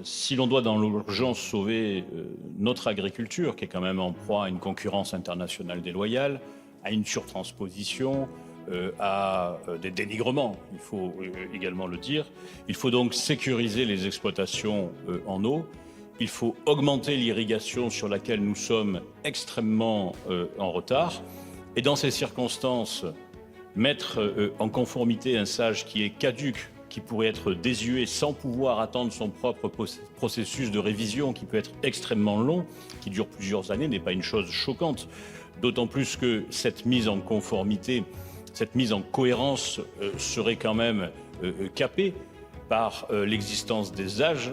Si l'on doit dans l'urgence sauver notre agriculture, qui est quand même en proie à une concurrence internationale déloyale, à une surtransposition, à des dénigrements, il faut également le dire, il faut donc sécuriser les exploitations en eau, il faut augmenter l'irrigation sur laquelle nous sommes extrêmement en retard, et dans ces circonstances, mettre en conformité un sage qui est caduc, qui pourrait être désuet sans pouvoir attendre son propre processus de révision qui peut être extrêmement long, qui dure plusieurs années, n'est pas une chose choquante. D'autant plus que cette mise en conformité, cette mise en cohérence serait quand même capée par l'existence des SDAGE,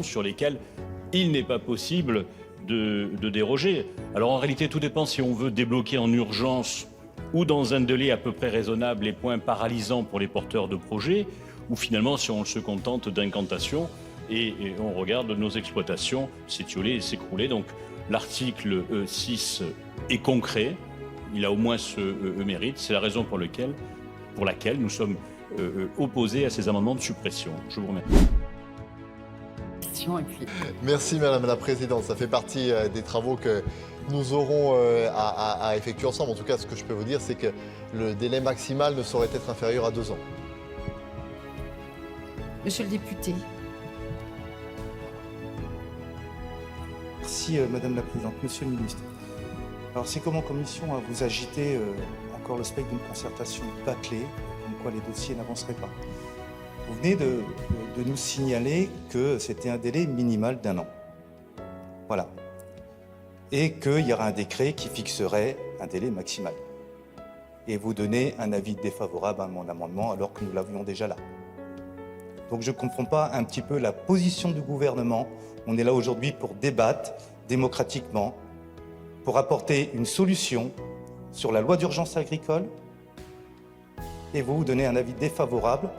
sur lesquels il n'est pas possible de déroger. Alors en réalité, tout dépend si on veut débloquer en urgence ou dans un délai à peu près raisonnable les points paralysants pour les porteurs de projets, ou finalement si on se contente d'incantations et on regarde nos exploitations s'étioler et s'écrouler. Donc l'article 6 est concret, il a au moins ce mérite, c'est la raison pour laquelle nous sommes opposés à ces amendements de suppression. Je vous remercie. Merci Madame la Présidente, ça fait partie des travaux que nous aurons à effectuer ensemble. En tout cas, ce que je peux vous dire, c'est que le délai maximal ne saurait être inférieur à 2 ans. Monsieur le député. Merci Madame la Présidente. Monsieur le Ministre, alors c'est comme en commission à vous agiter encore le spectre d'une concertation bâclée, comme quoi les dossiers n'avanceraient pas. Vous venez de nous signaler que c'était un délai minimal d'1 an. Voilà. Et qu'il y aura un décret qui fixerait un délai maximal. Et vous donnez un avis défavorable à mon amendement alors que nous l'avions déjà là. Donc je ne comprends pas un petit peu la position du gouvernement. On est là aujourd'hui pour débattre démocratiquement, pour apporter une solution sur la loi d'urgence agricole. Et vous donnez un avis défavorable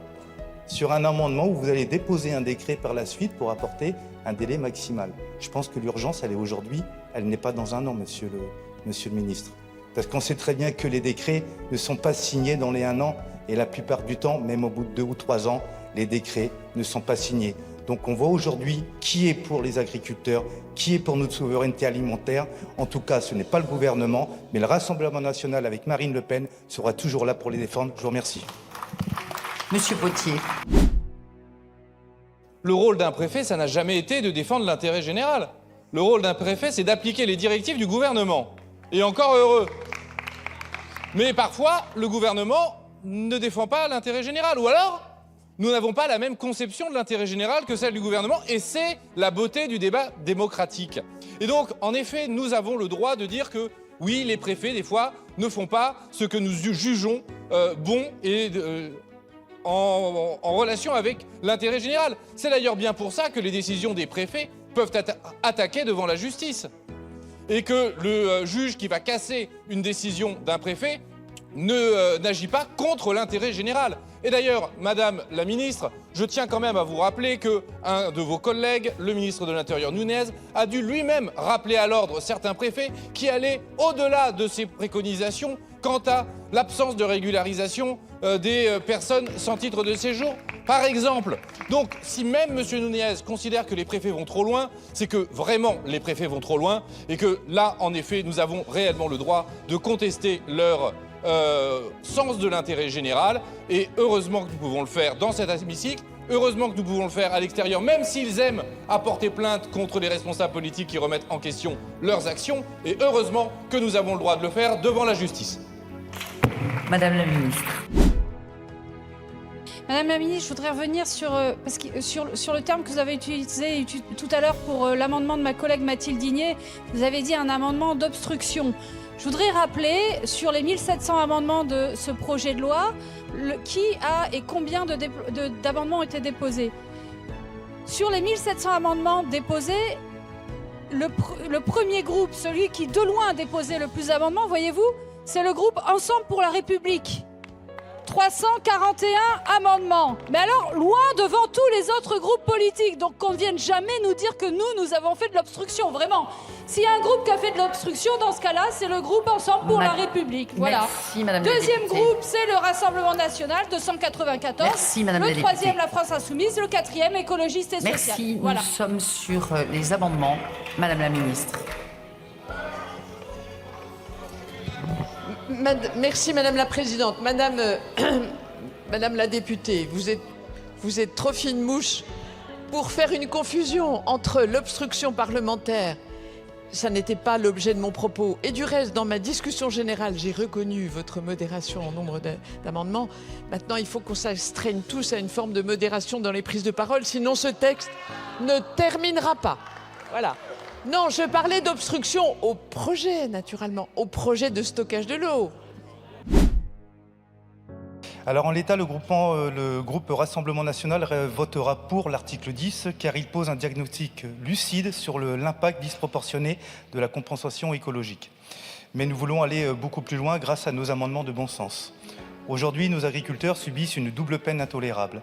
sur un amendement où vous allez déposer un décret par la suite pour apporter un délai maximal. Je pense que l'urgence, elle est aujourd'hui, elle n'est pas dans 1 an, monsieur le ministre. Parce qu'on sait très bien que les décrets ne sont pas signés dans les 1 an, et la plupart du temps, même au bout de 2 ou 3 ans, les décrets ne sont pas signés. Donc on voit aujourd'hui qui est pour les agriculteurs, qui est pour notre souveraineté alimentaire. En tout cas, ce n'est pas le gouvernement, mais le Rassemblement national avec Marine Le Pen sera toujours là pour les défendre. Je vous remercie. Monsieur Potier. Le rôle d'un préfet, ça n'a jamais été de défendre l'intérêt général. Le rôle d'un préfet, c'est d'appliquer les directives du gouvernement. Et encore heureux. Mais parfois, le gouvernement ne défend pas l'intérêt général. Ou alors, nous n'avons pas la même conception de l'intérêt général que celle du gouvernement. Et c'est la beauté du débat démocratique. Et donc, en effet, nous avons le droit de dire que, oui, les préfets, des fois, ne font pas ce que nous jugeons bon et en relation avec l'intérêt général. C'est d'ailleurs bien pour ça que les décisions des préfets peuvent être attaquées devant la justice. Et que le juge qui va casser une décision d'un préfet n'agit pas contre l'intérêt général. Et d'ailleurs, Madame la Ministre, je tiens quand même à vous rappeler qu'un de vos collègues, le ministre de l'Intérieur Nunez, a dû lui-même rappeler à l'ordre certains préfets qui allaient au-delà de ces préconisations quant à l'absence de régularisation des personnes sans titre de séjour, par exemple. Donc, si même M. Nunez considère que les préfets vont trop loin, c'est que vraiment les préfets vont trop loin et que là, en effet, nous avons réellement le droit de contester leur sens de l'intérêt général. Et heureusement que nous pouvons le faire dans cet hémicycle, heureusement que nous pouvons le faire à l'extérieur, même s'ils aiment apporter plainte contre les responsables politiques qui remettent en question leurs actions. Et heureusement que nous avons le droit de le faire devant la justice. Madame la Ministre. Madame la Ministre, je voudrais revenir sur le terme que vous avez utilisé tout à l'heure pour l'amendement de ma collègue Mathilde Digné. Vous avez dit un amendement d'obstruction. Je voudrais rappeler, sur les 1700 amendements de ce projet de loi, qui a et combien d'amendements ont été déposés. Sur les 1700 amendements déposés, le premier groupe, celui qui de loin a déposé le plus d'amendements, voyez-vous, c'est le groupe Ensemble pour la République. 341 amendements. Mais alors, loin devant tous les autres groupes politiques. Donc qu'on ne vienne jamais nous dire que nous avons fait de l'obstruction, vraiment. S'il y a un groupe qui a fait de l'obstruction, dans ce cas-là, c'est le groupe Ensemble pour la République. Voilà. Merci, Madame la Deuxième députée. groupe, c'est le Rassemblement National, 294. Merci, Madame la Le députée. troisième, la France Insoumise. Le quatrième, Écologiste et Social. Merci. Voilà. Nous sommes sur les amendements. Madame la ministre. Merci Madame la Présidente. Madame la députée, vous êtes trop fine mouche pour faire une confusion entre l'obstruction parlementaire. Ça n'était pas l'objet de mon propos. Et du reste, dans ma discussion générale, j'ai reconnu votre modération en nombre d'amendements. Maintenant, il faut qu'on s'astreigne tous à une forme de modération dans les prises de parole, sinon ce texte ne terminera pas. Voilà. Non, je parlais d'obstruction au projet, naturellement, au projet de stockage de l'eau. Alors en l'état, le groupe Rassemblement National votera pour l'article 10 car il pose un diagnostic lucide sur l'impact disproportionné de la compensation écologique. Mais nous voulons aller beaucoup plus loin grâce à nos amendements de bon sens. Aujourd'hui, nos agriculteurs subissent une double peine intolérable.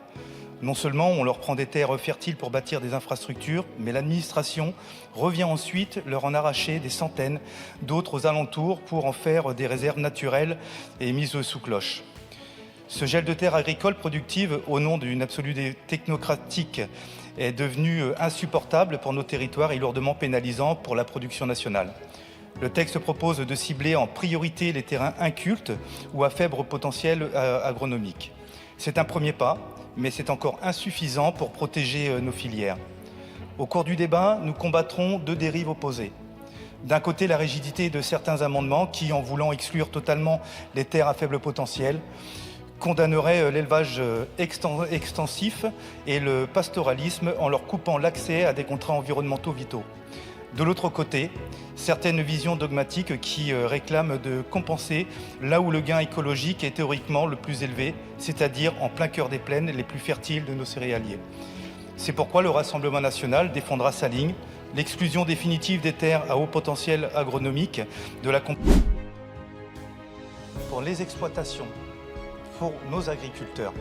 Non seulement on leur prend des terres fertiles pour bâtir des infrastructures, mais l'administration revient ensuite leur en arracher des centaines d'autres aux alentours pour en faire des réserves naturelles et mises sous cloche. Ce gel de terres agricoles productives, au nom d'une absolue technocratique, est devenu insupportable pour nos territoires et lourdement pénalisant pour la production nationale. Le texte propose de cibler en priorité les terrains incultes ou à faible potentiel agronomique. C'est un premier pas, mais c'est encore insuffisant pour protéger nos filières. Au cours du débat, nous combattrons deux dérives opposées. D'un côté, la rigidité de certains amendements qui, en voulant exclure totalement les terres à faible potentiel, condamneraient l'élevage extensif et le pastoralisme en leur coupant l'accès à des contrats environnementaux vitaux. De l'autre côté, certaines visions dogmatiques qui réclament de compenser là où le gain écologique est théoriquement le plus élevé, c'est-à-dire en plein cœur des plaines les plus fertiles de nos céréaliers. C'est pourquoi le Rassemblement national défendra sa ligne, l'exclusion définitive des terres à haut potentiel agronomique de la compensation pour les exploitations, pour nos agriculteurs.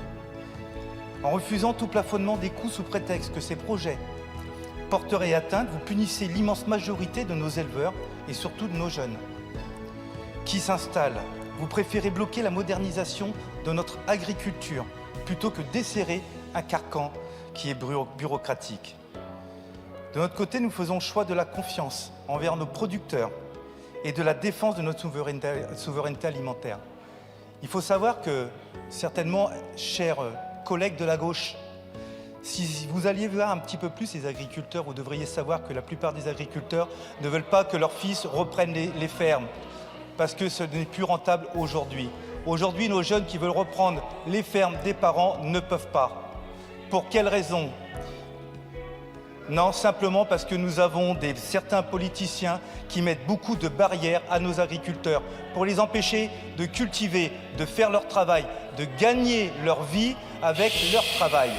En refusant tout plafonnement des coûts sous prétexte que ces projets porterait atteinte, vous punissez l'immense majorité de nos éleveurs et surtout de nos jeunes qui s'installent. Vous préférez bloquer la modernisation de notre agriculture plutôt que desserrer un carcan qui est bureaucratique. De notre côté, nous faisons le choix de la confiance envers nos producteurs et de la défense de notre souveraineté alimentaire. Il faut savoir que, certainement, chers collègues de la gauche, si vous alliez voir un petit peu plus les agriculteurs, vous devriez savoir que la plupart des agriculteurs ne veulent pas que leurs fils reprennent les fermes parce que ce n'est plus rentable aujourd'hui. Aujourd'hui, nos jeunes qui veulent reprendre les fermes des parents ne peuvent pas. Pour quelles raisons ? Non, simplement parce que nous avons certains politiciens qui mettent beaucoup de barrières à nos agriculteurs pour les empêcher de cultiver, de faire leur travail, de gagner leur vie avec leur travail.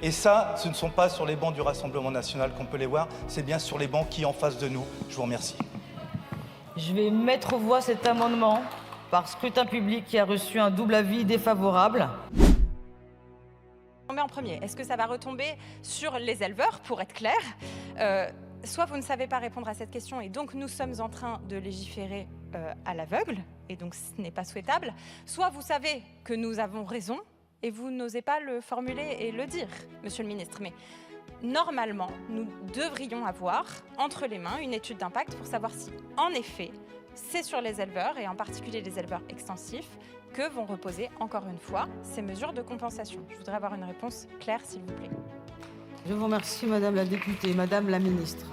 Et ça, ce ne sont pas sur les bancs du Rassemblement national qu'on peut les voir, c'est bien sur les bancs qui sont en face de nous. Je vous remercie. Je vais mettre aux voix cet amendement par scrutin public qui a reçu un double avis défavorable. En premier, est-ce que ça va retomber sur les éleveurs, pour être clair ? Soit vous ne savez pas répondre à cette question et donc nous sommes en train de légiférer à l'aveugle et donc ce n'est pas souhaitable. Soit vous savez que nous avons raison et vous n'osez pas le formuler et le dire, Monsieur le Ministre. Mais normalement, nous devrions avoir entre les mains une étude d'impact pour savoir si, en effet, c'est sur les éleveurs et en particulier les éleveurs extensifs que vont reposer, encore une fois, ces mesures de compensation. Je voudrais avoir une réponse claire, s'il vous plaît. Je vous remercie, Madame la députée. Madame la ministre.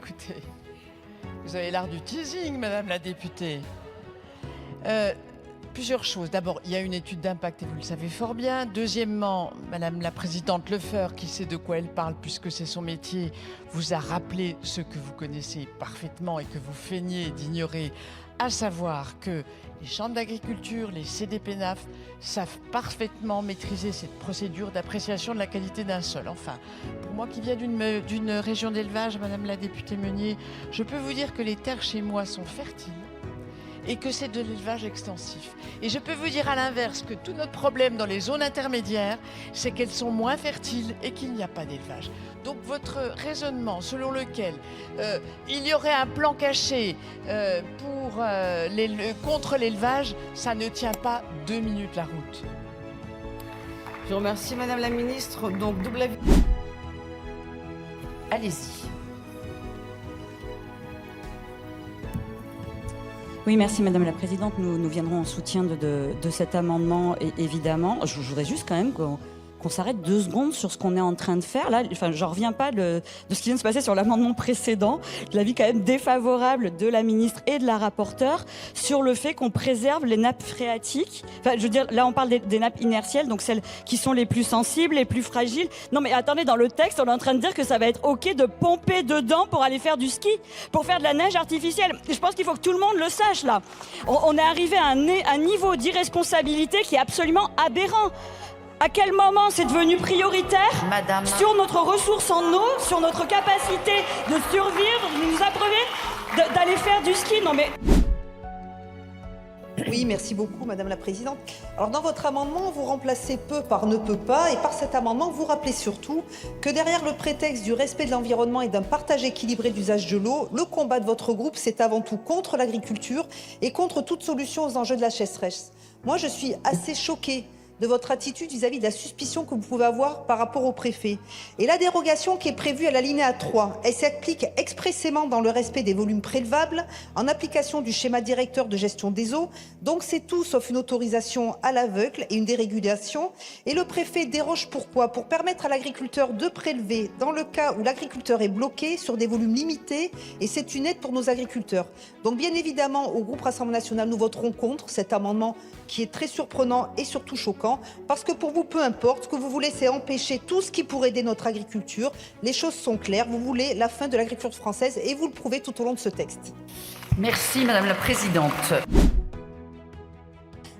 Écoutez, vous avez l'air du teasing, Madame la députée. Plusieurs choses. D'abord, il y a une étude d'impact et vous le savez fort bien. Deuxièmement, Madame la Présidente Lefeur, qui sait de quoi elle parle puisque c'est son métier, vous a rappelé ce que vous connaissez parfaitement et que vous feignez d'ignorer, à savoir que les chambres d'agriculture, les CDPENAF savent parfaitement maîtriser cette procédure d'appréciation de la qualité d'un sol. Enfin, pour moi qui viens d'une région d'élevage, Madame la députée Meunier, je peux vous dire que les terres chez moi sont fertiles et que c'est de l'élevage extensif. Et je peux vous dire à l'inverse que tout notre problème dans les zones intermédiaires, c'est qu'elles sont moins fertiles et qu'il n'y a pas d'élevage. Donc votre raisonnement selon lequel il y aurait un plan caché contre l'élevage, ça ne tient pas 2 minutes la route. Je vous remercie, Madame la Ministre. Donc, double avis. Allez-y. Oui, merci Madame la Présidente. Nous viendrons en soutien de cet amendement, évidemment. Je voudrais juste quand même qu'on s'arrête 2 secondes sur ce qu'on est en train de faire. Là, enfin, j'en reviens pas de ce qui vient de se passer sur l'amendement précédent, de l'avis quand même défavorable de la ministre et de la rapporteure sur le fait qu'on préserve les nappes phréatiques. Enfin, je veux dire, là, on parle des nappes inertielles, donc celles qui sont les plus sensibles, les plus fragiles. Non, mais attendez, dans le texte, on est en train de dire que ça va être OK de pomper dedans pour aller faire du ski, pour faire de la neige artificielle. Je pense qu'il faut que tout le monde le sache, là. On est arrivé à un niveau d'irresponsabilité qui est absolument aberrant. À quel moment c'est devenu prioritaire sur notre ressource en eau, sur notre capacité de survivre, de nous abreuver, d'aller faire du ski? Non mais... Oui, merci beaucoup, Madame la Présidente. Alors, dans votre amendement, vous remplacez peut par ne peut pas, et par cet amendement, vous rappelez surtout que derrière le prétexte du respect de l'environnement et d'un partage équilibré d'usage de l'eau, le combat de votre groupe, c'est avant tout contre l'agriculture et contre toute solution aux enjeux de la sécheresse. Moi, je suis assez choquée de votre attitude vis-à-vis de la suspicion que vous pouvez avoir par rapport au préfet. Et la dérogation qui est prévue à l'alinéa 3, elle s'applique expressément dans le respect des volumes prélevables, en application du schéma directeur de gestion des eaux. Donc c'est tout sauf une autorisation à l'aveugle et une dérégulation. Et le préfet déroge pourquoi? Pour permettre à l'agriculteur de prélever dans le cas où l'agriculteur est bloqué sur des volumes limités, et c'est une aide pour nos agriculteurs. Donc bien évidemment, au groupe Rassemblement National, nous voterons contre cet amendement qui est très surprenant et surtout choquant, parce que pour vous, peu importe, ce que vous voulez, c'est empêcher tout ce qui pourrait aider notre agriculture. Les choses sont claires, vous voulez la fin de l'agriculture française et vous le prouvez tout au long de ce texte. Merci Madame la Présidente.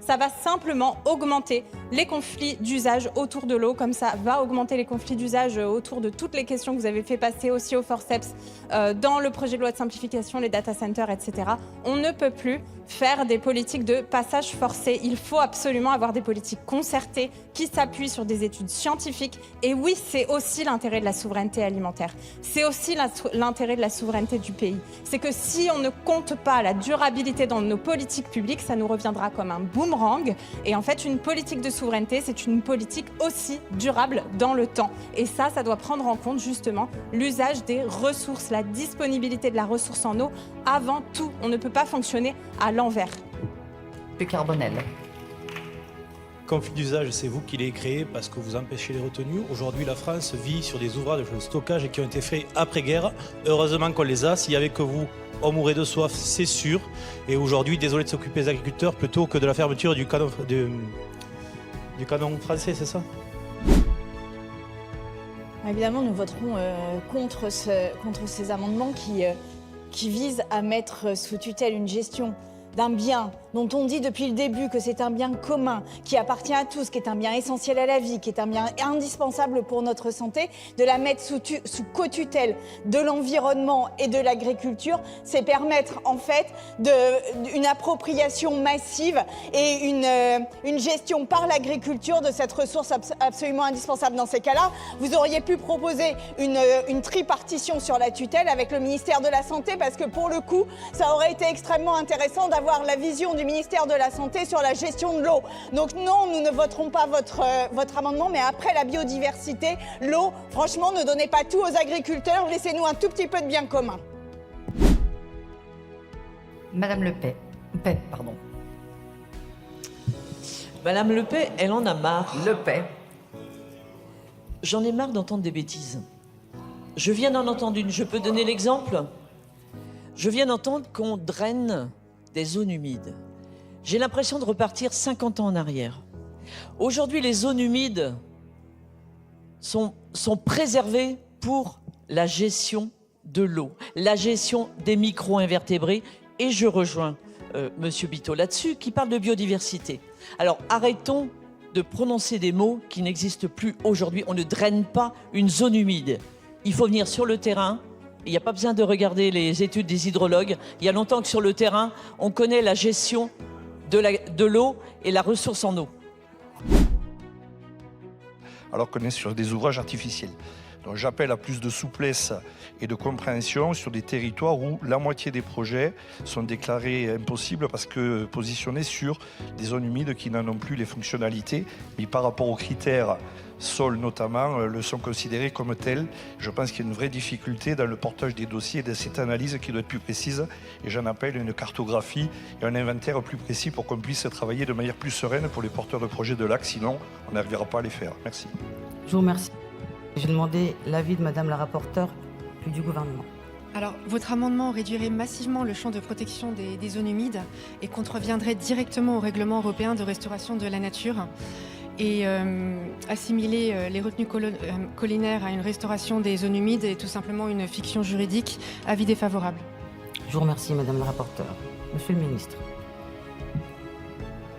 Ça va simplement augmenter les conflits d'usage autour de l'eau, comme ça va augmenter les conflits d'usage autour de toutes les questions que vous avez fait passer aussi au forceps dans le projet de loi de simplification, les data centers, etc. On ne peut plus faire des politiques de passage forcé. Il faut absolument avoir des politiques concertées qui s'appuient sur des études scientifiques. Et oui, c'est aussi l'intérêt de la souveraineté alimentaire. C'est aussi l'intérêt de la souveraineté du pays. C'est que si on ne compte pas la durabilité dans nos politiques publiques, ça nous reviendra comme un boomerang. Et en fait, une politique de souveraineté, c'est une politique aussi durable dans le temps. Et ça doit prendre en compte justement l'usage des ressources, la disponibilité de la ressource en eau avant tout. On ne peut pas fonctionner à l'envers. Le Carbonel. Conflit d'usage, c'est vous qui l'avez créé parce que vous empêchez les retenues. Aujourd'hui, la France vit sur des ouvrages de stockage qui ont été faits après-guerre. Heureusement qu'on les a. S'il n'y avait que vous, on mourrait de soif, c'est sûr. Et aujourd'hui, désolé de s'occuper des agriculteurs plutôt que de la fermeture du canon français, c'est ça? Évidemment, nous voterons contre ces amendements qui visent à mettre sous tutelle une gestion d'un bien dont on dit depuis le début que c'est un bien commun, qui appartient à tous, qui est un bien essentiel à la vie, qui est un bien indispensable pour notre santé, de la mettre sous co-tutelle de l'environnement et de l'agriculture, c'est permettre en fait une appropriation massive et une gestion par l'agriculture de cette ressource absolument indispensable. Dans ces cas-là, vous auriez pu proposer une tripartition sur la tutelle avec le ministère de la Santé, parce que pour le coup, ça aurait été extrêmement intéressant d'avoir la vision du ministère de la Santé sur la gestion de l'eau. Donc non, nous ne voterons pas votre amendement, mais après la biodiversité, l'eau, franchement, ne donnez pas tout aux agriculteurs, laissez-nous un tout petit peu de bien commun. Madame Le Pen, pardon. Madame Le Pen, elle en a marre. Le Pen. J'en ai marre d'entendre des bêtises. Je viens d'en entendre une, je peux donner l'exemple? Je viens d'entendre qu'on draine des zones humides. J'ai l'impression de repartir 50 ans en arrière. Aujourd'hui, les zones humides sont préservées pour la gestion de l'eau, la gestion des micro-invertébrés. Et je rejoins Monsieur Biteau là-dessus, qui parle de biodiversité. Alors, arrêtons de prononcer des mots qui n'existent plus aujourd'hui. On ne draine pas une zone humide. Il faut venir sur le terrain. Il n'y a pas besoin de regarder les études des hydrologues. Il y a longtemps que sur le terrain, on connaît la gestion de l'eau et la ressource en eau. Alors qu'on est sur des ouvrages artificiels. Donc j'appelle à plus de souplesse et de compréhension sur des territoires où la moitié des projets sont déclarés impossibles parce que positionnés sur des zones humides qui n'en ont plus les fonctionnalités, mais par rapport aux critères sol notamment, le sont considérés comme tels. Je pense qu'il y a une vraie difficulté dans le portage des dossiers et de cette analyse qui doit être plus précise. Et j'en appelle une cartographie et un inventaire plus précis pour qu'on puisse travailler de manière plus sereine pour les porteurs de projets de lac, sinon on n'arrivera pas à les faire. Merci. Je vous remercie. J'ai demandé l'avis de Madame la rapporteure, puis du gouvernement. Alors, votre amendement réduirait massivement le champ de protection des zones humides et contreviendrait directement au règlement européen de restauration de la nature. Et assimiler les retenues collinaires à une restauration des zones humides est tout simplement une fiction juridique. Avis défavorable. Je vous remercie, Madame la rapporteure. Monsieur le ministre.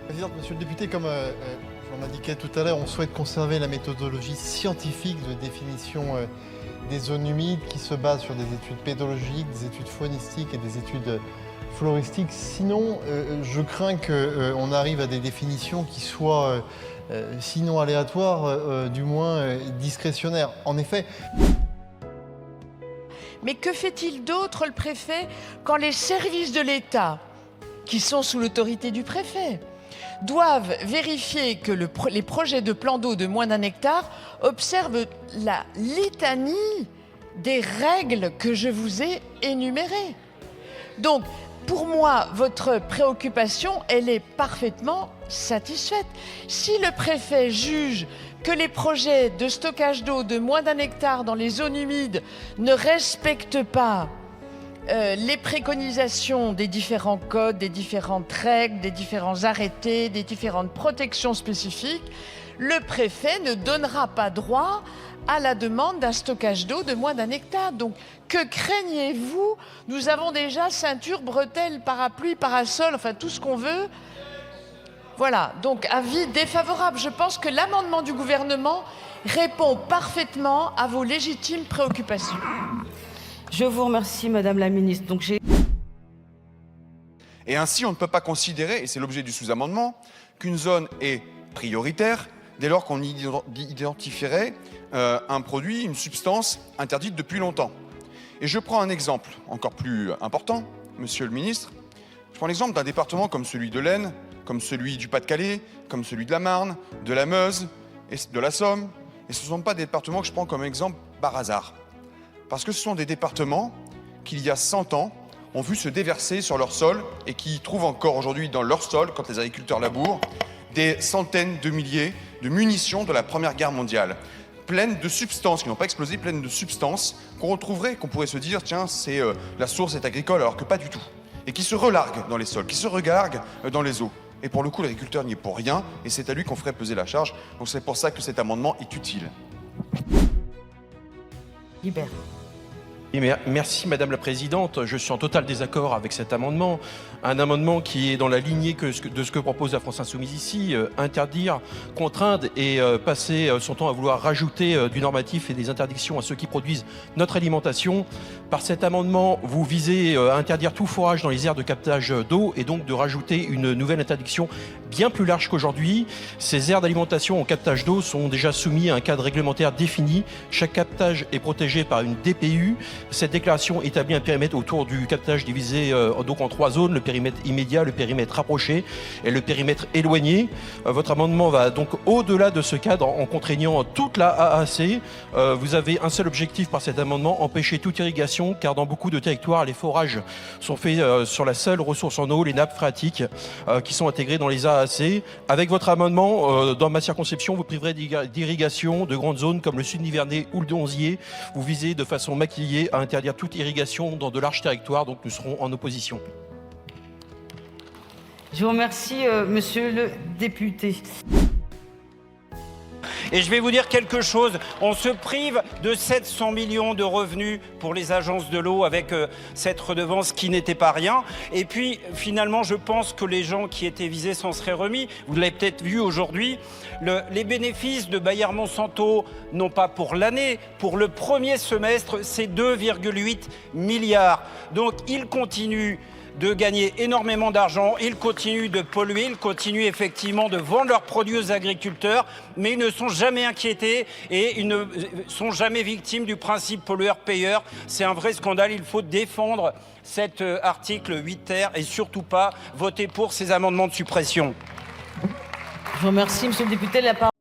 Présidente, Monsieur le député, comme je l'indiquais tout à l'heure, on souhaite conserver la méthodologie scientifique de définition des zones humides qui se base sur des études pédologiques, des études faunistiques et des études floristiques. Sinon, je crains qu'on arrive à des définitions qui soient sinon aléatoires, du moins discrétionnaires. En effet... Mais que fait-il d'autre, le préfet, quand les services de l'État, qui sont sous l'autorité du préfet, doivent vérifier que les projets de plan d'eau de moins d'1 hectare observent la litanie des règles que je vous ai énumérées. Donc, pour moi, votre préoccupation, elle est parfaitement satisfaite. Si le préfet juge que les projets de stockage d'eau de moins d'1 hectare dans les zones humides ne respectent pas les préconisations des différents codes, des différentes règles, des différents arrêtés, des différentes protections spécifiques, le préfet ne donnera pas droit à la demande d'un stockage d'eau de moins d'1 hectare. Donc, que craignez-vous? Nous avons déjà ceinture, bretelles, parapluie, parasol, enfin tout ce qu'on veut. Voilà, donc avis défavorable. Je pense que l'amendement du gouvernement répond parfaitement à vos légitimes préoccupations. Je vous remercie, Madame la ministre. Donc Et ainsi, on ne peut pas considérer, et c'est l'objet du sous-amendement, qu'une zone est prioritaire dès lors qu'on identifierait un produit, une substance interdite depuis longtemps. Et je prends un exemple encore plus important, Monsieur le ministre. Je prends l'exemple d'un département comme celui de l'Aisne, comme celui du Pas-de-Calais, comme celui de la Marne, de la Meuse et de la Somme. Et ce ne sont pas des départements que je prends comme exemple par hasard. Parce que ce sont des départements qui, il y a 100 ans, ont vu se déverser sur leur sol et qui trouvent encore aujourd'hui dans leur sol, quand les agriculteurs labourent, des centaines de milliers de munitions de la Première Guerre mondiale, pleines de substances, qui n'ont pas explosé, pleines de substances qu'on retrouverait, qu'on pourrait se dire, tiens, la source est agricole, alors que pas du tout. Et qui se relarguent dans les sols, qui se regarguent dans les eaux. Et pour le coup, l'agriculteur n'y est pour rien, et c'est à lui qu'on ferait peser la charge. Donc c'est pour ça que cet amendement est utile. Libère. Merci Madame la Présidente. Je suis en total désaccord avec cet amendement. Un amendement qui est dans la lignée de ce que propose la France Insoumise ici, interdire, contraindre et passer son temps à vouloir rajouter du normatif et des interdictions à ceux qui produisent notre alimentation. Par cet amendement, vous visez à interdire tout forage dans les aires de captage d'eau et donc de rajouter une nouvelle interdiction bien plus large qu'aujourd'hui. Ces aires d'alimentation en captage d'eau sont déjà soumis à un cadre réglementaire défini. Chaque captage est protégé par une DPU. Cette déclaration établit un périmètre autour du captage divisé donc en 3 zones, le périmètre immédiat, le périmètre rapproché et le périmètre éloigné. Votre amendement va donc au-delà de ce cadre en contraignant toute la AAC. Vous avez un seul objectif par cet amendement, empêcher toute irrigation, car dans beaucoup de territoires, les forages sont faits sur la seule ressource en eau, les nappes phréatiques, qui sont intégrées dans les AAC. Avec votre amendement, dans ma circonscription, vous priverez d'irrigation de grandes zones comme le sud nivernais ou le Donzier. Vous visez de façon maquillée à interdire toute irrigation dans de larges territoires, donc nous serons en opposition. Je vous remercie, monsieur le député. Et je vais vous dire quelque chose, on se prive de 700 millions de revenus pour les agences de l'eau avec cette redevance qui n'était pas rien. Et puis finalement, je pense que les gens qui étaient visés s'en seraient remis. Vous l'avez peut-être vu aujourd'hui, les bénéfices de Bayer-Monsanto, non pas pour l'année, pour le premier semestre, c'est 2,8 milliards. Donc ils continuent de gagner énormément d'argent, ils continuent de polluer, ils continuent effectivement de vendre leurs produits aux agriculteurs, mais ils ne sont jamais inquiétés et ils ne sont jamais victimes du principe pollueur-payeur. C'est un vrai scandale, il faut défendre cet article 8 ter et surtout pas voter pour ces amendements de suppression. Je vous remercie, monsieur le député. La parole